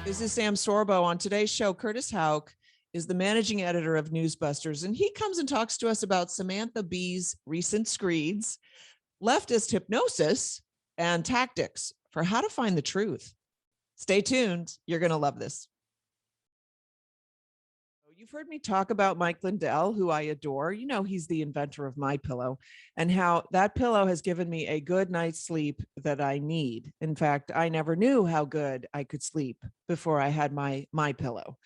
This is Sam Sorbo. On today's show, Curtis Houck is the managing editor of Newsbusters, and he comes and talks to us about Samatha Bee's recent screeds, leftist hypnosis, and tactics for how to find the truth. Stay tuned. You're going to love this. You've heard me talk about Mike Lindell, who I adore. You know, he's the inventor of My Pillow, and how that pillow has given me a good night's sleep that I need. In fact, I never knew how good I could sleep before I had my Pillow.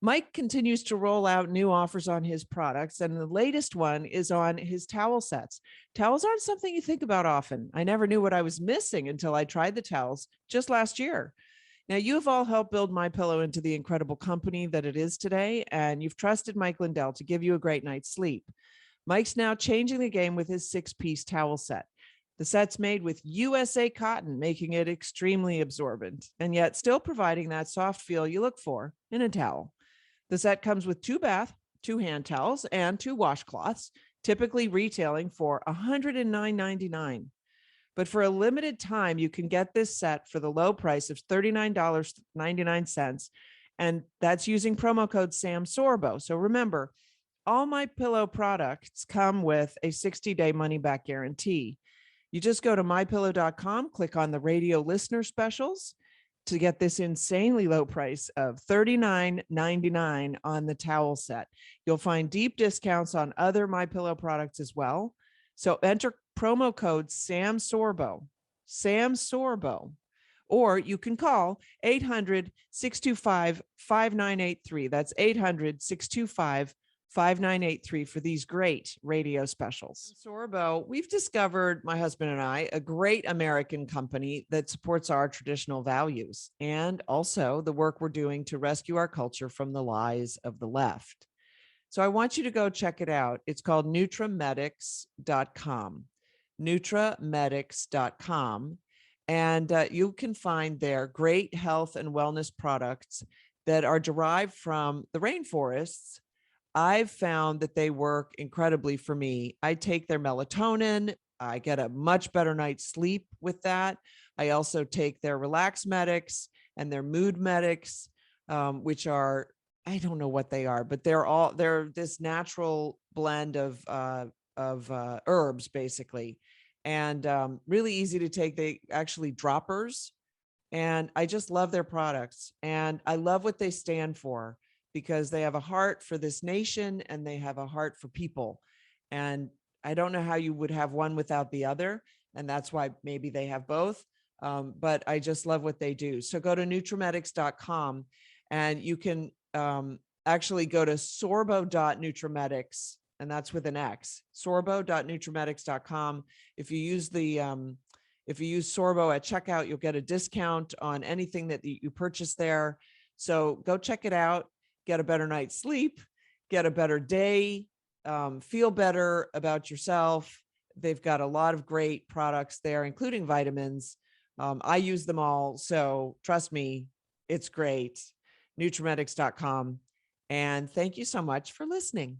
Mike continues to roll out new offers on his products, and the latest one is on his towel sets. Towels aren't something you think about often. I never knew what I was missing until I tried the towels just last year. Now, you have all helped build My Pillow into the incredible company that it is today, and you've trusted Mike Lindell to give you a great night's sleep. Mike's now changing the game with his 6-piece towel set. The set's made with USA cotton, making it extremely absorbent, and yet still providing that soft feel you look for in a towel. The set comes with 2 bath, 2 hand towels, and 2 washcloths, typically retailing for $109.99. But for a limited time, you can get this set for the low price of $39.99. And that's using promo code Sam Sorbo. So remember, all My Pillow products come with a 60-day money-back guarantee. You just go to mypillow.com, click on the radio listener specials to get this insanely low price of $39.99 on the towel set. You'll find deep discounts on other My Pillow products as well. So enter promo code Sam Sorbo, or you can call 800-625-5983. That's 800-625-5983 for these great radio specials. Sorbo, we've discovered, my husband and I, a great American company that supports our traditional values and also the work we're doing to rescue our culture from the lies of the left. So I want you to go check it out. It's called NutraMedics.com, NutraMedics.com. And you can find there great health and wellness products that are derived from the rainforests. I've found that they work incredibly for me. I take their melatonin. I get a much better night's sleep with that. I also take their Relax Medics and their Mood Medics, which are, I don't know what they are, but they're this natural blend of herbs, basically, and really easy to take. They actually droppers, and I just love their products, and I love what they stand for because they have a heart for this nation and they have a heart for people. And I don't know how you would have one without the other, and that's why maybe they have both. But I just love what they do. So go to NutraMedics.com, and you can actually go to sorbo.nutramedics, and that's with an X, sorbo.nutramedics.com. If you use Sorbo at checkout, you'll get a discount on anything that you purchase there. So go check it out, get a better night's sleep, get a better day, feel better about yourself. They've got a lot of great products there, including vitamins. I use them all. So trust me, it's great. NutraMedics.com. And thank you so much for listening.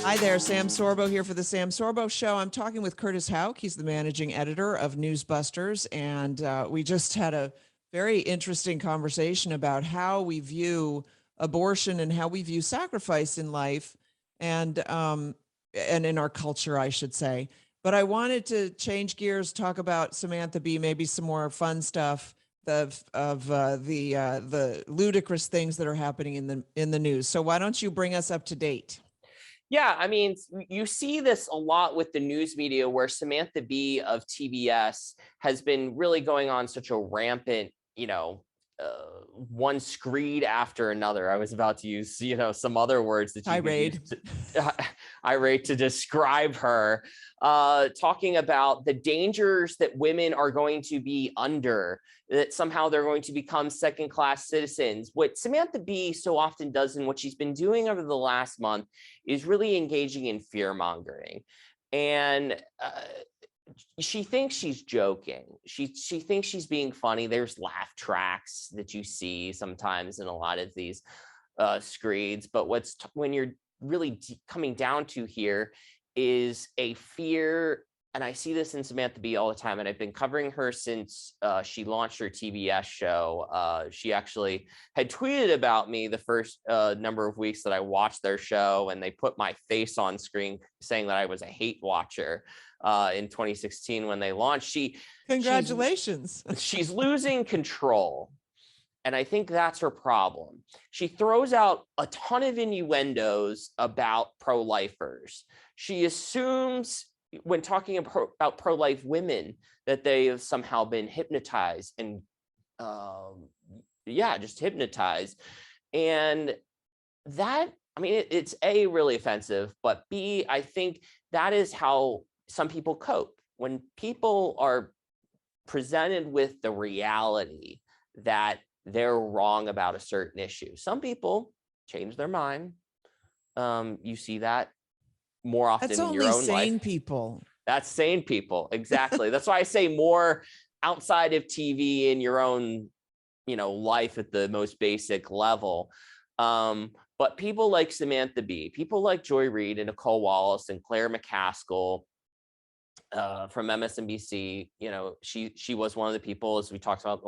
Hi there, Sam Sorbo here for the Sam Sorbo Show. I'm talking with Curtis Houck. He's the managing editor of Newsbusters. And we just had a very interesting conversation about how we view abortion and how we view sacrifice in life and in our culture, I should say. But I wanted to change gears, talk about Samatha Bee, maybe some more fun stuff of the ludicrous things that are happening in the news. So why don't you bring us up to date? Yeah, I mean, you see this a lot with the news media where Samatha Bee of TBS has been really going on such a rampant, one screed after another. I was about to use, some other words that you irate to describe her, talking about the dangers that women are going to be under, that somehow they're going to become second-class citizens. What Samatha Bee so often does, and what she's been doing over the last month, is really engaging in fear-mongering. And she thinks she's joking. She thinks she's being funny. There's laugh tracks that you see sometimes in a lot of these screeds. But when you're really coming down to here is a fear and I see this in Samantha Bee all the time, and I've been covering her since she launched her TBS show. She actually had tweeted about me the first number of weeks that I watched their show, and they put my face on screen saying that I was a hate watcher in 2016 when they launched. Congratulations. She's losing control. And I think that's her problem. She throws out a ton of innuendos about pro-lifers. She assumes when talking about pro-life women that they have somehow been hypnotized and just hypnotized. And that, I mean, it's A, really offensive, but B, I think that is how some people cope. When people are presented with the reality that they're wrong about a certain issue, some people change their mind. You see that more often That's in your only own life. sane people. That's sane people. Exactly. That's why I say more outside of TV in your own, life at the most basic level. But people like Samantha Bee, people like Joy Reid and Nicole Wallace and Claire McCaskill from MSNBC, she was one of the people, as we talked about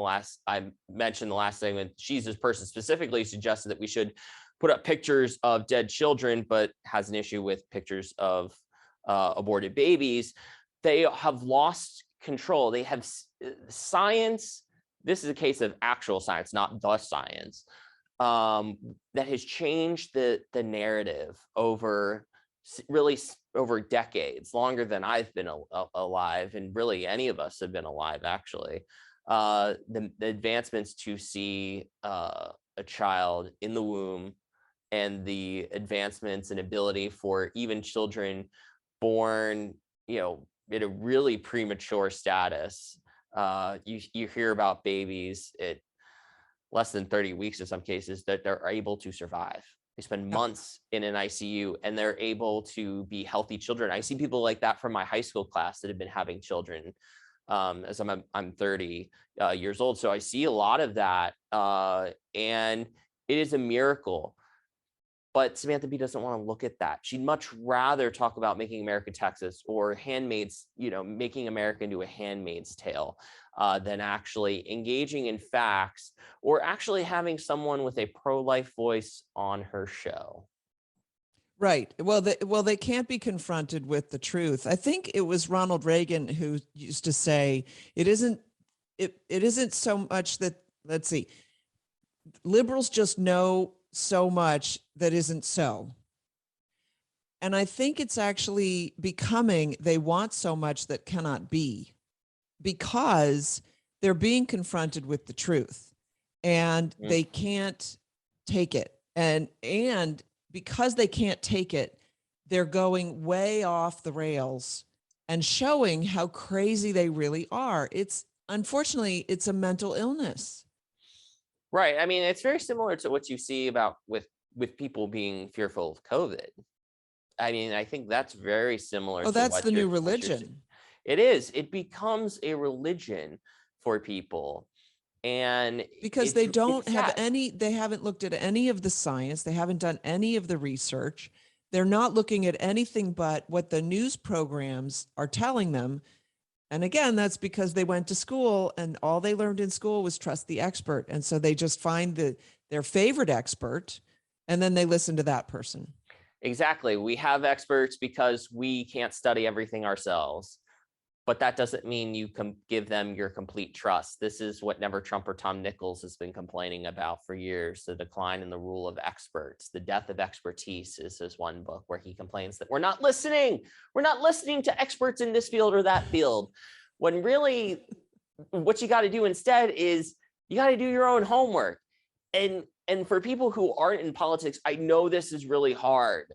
I mentioned the last segment, she's this person specifically suggested that we should put up pictures of dead children, but has an issue with pictures of aborted babies. They have lost control. They have science. This is a case of actual science, not the science, that has changed the narrative over decades, longer than I've been alive, and really any of us have been alive, actually. The advancements to see a child in the womb, and the advancements and ability for even children born, at a really premature status. You hear about babies at less than 30 weeks in some cases that they're able to survive. They spend months in an ICU and they're able to be healthy children. I see people like that from my high school class that have been having children, as I'm 30 years old. So I see a lot of that, and it is a miracle. But Samantha Bee doesn't want to look at that. She'd much rather talk about making America Texas or Handmaid's, making America into a Handmaid's Tale, than actually engaging in facts or actually having someone with a pro-life voice on her show. Right. Well, they can't be confronted with the truth. I think it was Ronald Reagan who used to say, it isn't so much that, let's see, liberals just know so much that isn't so. And I think it's actually becoming, they want so much that cannot be, because they're being confronted with the truth and they can't take it. And because they can't take it, they're going way off the rails and showing how crazy they really are. Unfortunately, it's a mental illness. Right. I mean, it's very similar to what you see about with people being fearful of COVID. I mean, I think that's very similar. Oh, that's the new religion. It is. It becomes a religion for people. And because they haven't looked at any of the science. They haven't done any of the research. They're not looking at anything but what the news programs are telling them. And again, that's because they went to school and all they learned in school was trust the expert. And so they just find their favorite expert and then they listen to that person. Exactly. We have experts because we can't study everything ourselves. But that doesn't mean you can give them your complete trust. This is what Never Trumper Tom Nichols has been complaining about for years, the decline in the rule of experts. The Death of Expertise is his one book where he complains that we're not listening. We're not listening to experts in this field or that field. When really what you got to do instead is you got to do your own homework. And for people who aren't in politics, I know this is really hard.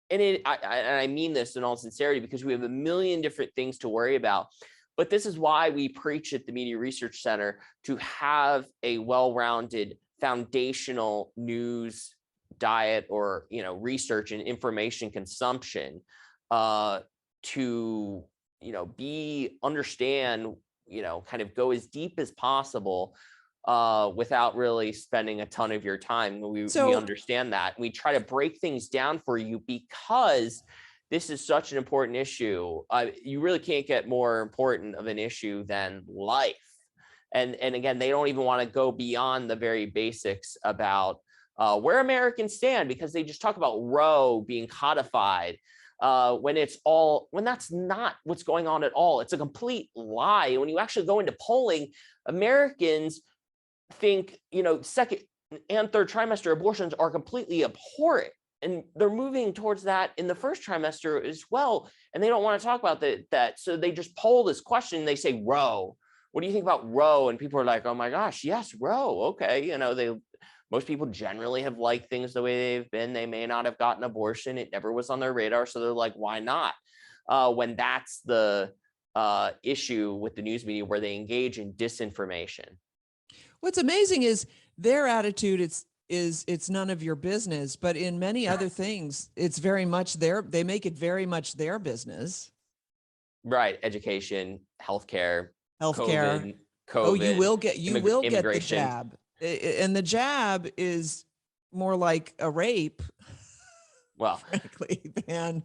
And I mean this in all sincerity, because we have a million different things to worry about. But this is why we preach at the Media Research Center to have a well-rounded foundational news diet or research and information consumption to understand, kind of go as deep as possible without really spending a ton of your time. We understand that. We try to break things down for you because this is such an important issue. You really can't get more important of an issue than life. And again, they don't even want to go beyond the very basics about where Americans stand, because they just talk about Roe being codified when that's not what's going on at all. It's a complete lie. When you actually go into polling, Americans think, second and third trimester abortions are completely abhorrent. And they're moving towards that in the first trimester as well. And they don't want to talk about that. So they just poll this question. They say, Roe, what do you think about Roe? And people are like, oh my gosh, yes, Roe. Okay. Most people generally have liked things the way they've been. They may not have gotten abortion. It never was on their radar. So they're like, why not? When that's the issue with the news media, where they engage in disinformation. What's amazing is their attitude. It's none of your business, but in many other things, it's very much they make it very much their business. Right. Education, healthcare, COVID. Oh, you will get the jab. And the jab is more like a rape. Well, frankly, man.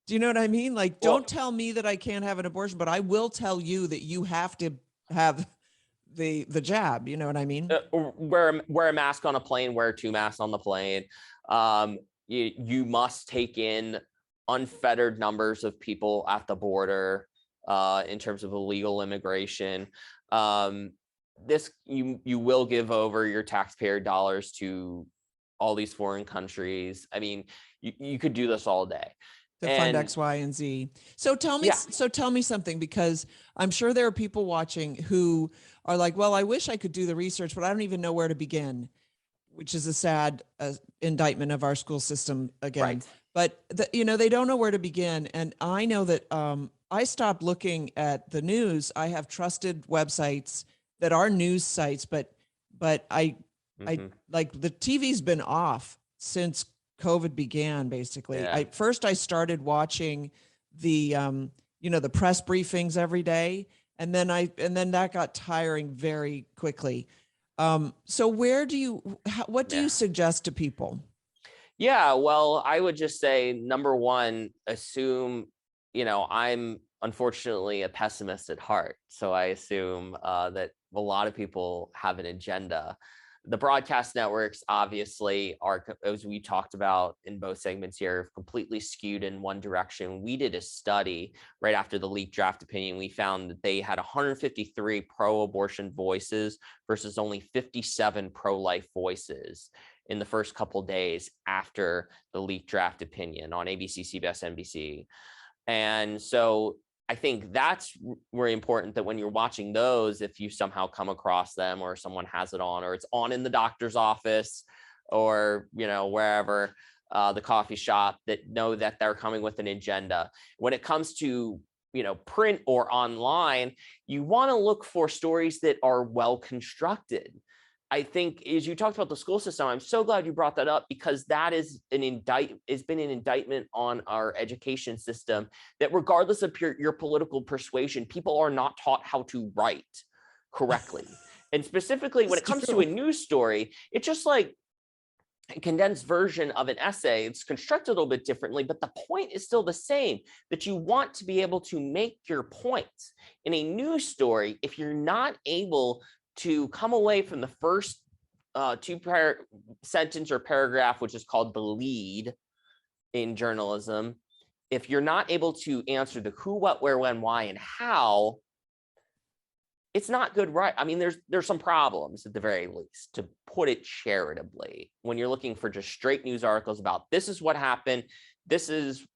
Do you know what I mean? Like, don't tell me that I can't have an abortion, but I will tell you that you have to have the jab. You know what I mean? Wear a mask on a plane, wear 2 masks on the plane. You must take in unfettered numbers of people at the border in terms of illegal immigration. You will give over your taxpayer dollars to all these foreign countries. I mean, you could do this all day to fund X, Y, and Z. So tell me something, because I'm sure there are people watching who are like, well, I wish I could do the research, but I don't even know where to begin, which is a sad indictment of our school system again. Right. But they don't know where to begin. And I know that I stopped looking at the news. I have trusted websites that are news sites, but I like, the TV's been off since COVID began, basically. Yeah. I started watching the the press briefings every day, and then that got tiring very quickly. So what do you suggest to people? Yeah, well, I would just say, number one, assume, I'm unfortunately a pessimist at heart. So I assume that a lot of people have an agenda. The broadcast networks obviously are, as we talked about in both segments here, completely skewed in one direction. We did a study right after the leaked draft opinion. We found that they had 153 pro-abortion voices versus only 57 pro-life voices in the first couple days after the leaked draft opinion on ABC, CBS, NBC. And so I think that's very important, that when you're watching those, if you somehow come across them, or someone has it on, or it's on in the doctor's office, or, wherever, the coffee shop, that know that they're coming with an agenda. When it comes to, print or online, you want to look for stories that are well constructed. I think, as you talked about the school system, I'm so glad you brought that up, because that is it's been an indictment on our education system, that regardless of your political persuasion, people are not taught how to write correctly. And specifically when it comes to a news story, it's just like a condensed version of an essay. It's constructed a little bit differently, but the point is still the same, that you want to be able to make your points. In a news story, if you're not able to come away from the first sentence or paragraph, which is called the lead in journalism, if you're not able to answer the who, what, where, when, why, and how, it's not good, right? I mean, there's some problems, at the very least, to put it charitably, when you're looking for just straight news articles about this is what happened, this is,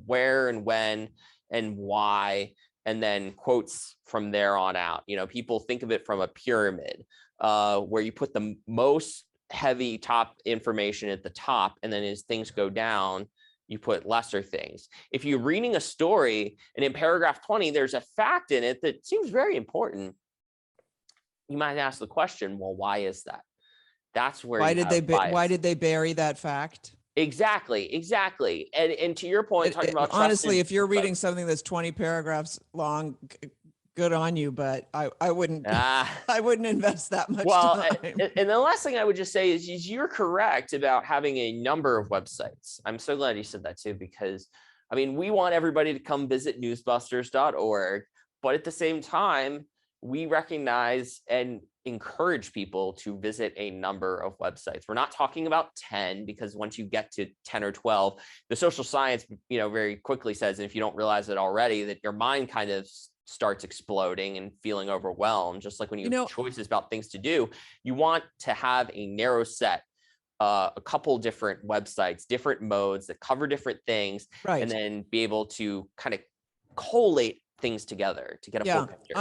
where and when and why, and then quotes from there on out. People think of it from a pyramid, where you put the most heavy top information at the top, and then as things go down, you put lesser things. If you're reading a story and in paragraph 20, there's a fact in it that seems very important, you might ask the question, well, why is that? That's where why did they bury that fact? Exactly. And to your point, talking about honestly, if you're reading something that's 20 paragraphs long, good on you, but I wouldn't I wouldn't invest that much time. And the last thing I would just say is you're correct about having a number of websites. I'm so glad you said that too, because I mean, we want everybody to come visit newsbusters.org, but at the same time, we recognize and encourage people to visit a number of websites. We're not talking about 10, because once you get to 10 or 12, the social science, very quickly says, and if you don't realize it already, that your mind kind of starts exploding and feeling overwhelmed. Just like when you have choices about things to do, you want to have a narrow set, a couple different websites, different modes that cover different things, and then be able to kind of collate things together to get a full picture.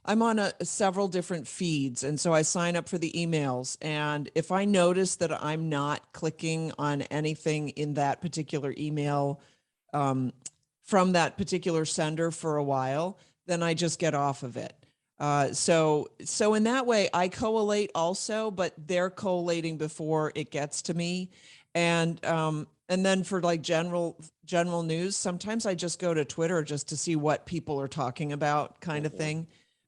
I'm on several different feeds, and so I sign up for the emails, and if I notice that I'm not clicking on anything in that particular email from that particular sender for a while, then I just get off of it. So in that way, I collate also, but they're collating before it gets to me. And then for like general news, sometimes I just go to Twitter just to see what people are talking about, kind of thing.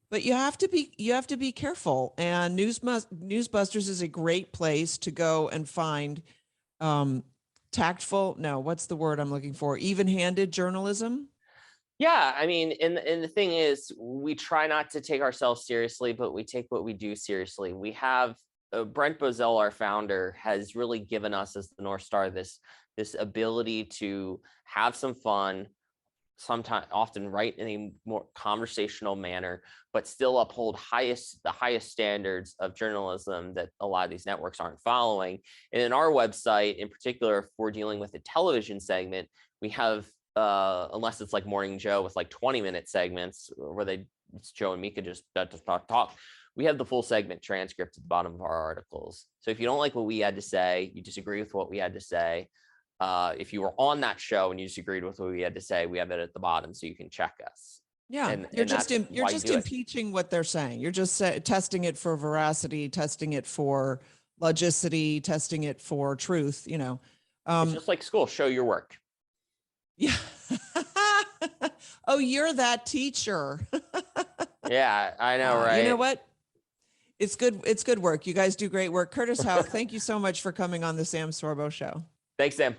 But you have to be careful. And Newsbusters is a great place to go and find tactful. No, what's the word I'm looking for? Even-handed journalism. Yeah, I mean, and the thing is, we try not to take ourselves seriously, but we take what we do seriously. We have Brent Bozell, our founder, has really given us as the North Star this ability to have some fun, sometimes often write in a more conversational manner, but still uphold the highest standards of journalism that a lot of these networks aren't following. And in our website, in particular, if we're dealing with a television segment, we have unless it's like Morning Joe with like 20-minute segments where it's Joe and Mika just talk. We have the full segment transcript at the bottom of our articles. So if you don't like what we had to say, you disagree with what we had to say, if you were on that show and you disagreed with what we had to say, we have it at the bottom so you can check us. Yeah, you're just impeaching what they're saying. You're just testing it for veracity, testing it for logicity, testing it for truth. It's just like school. Show your work. Yeah. Oh, you're that teacher. Yeah, I know, right? You know what? It's good. It's good work. You guys do great work. Curtis Houck, thank you so much for coming on the Sam Sorbo Show. Thanks, Sam.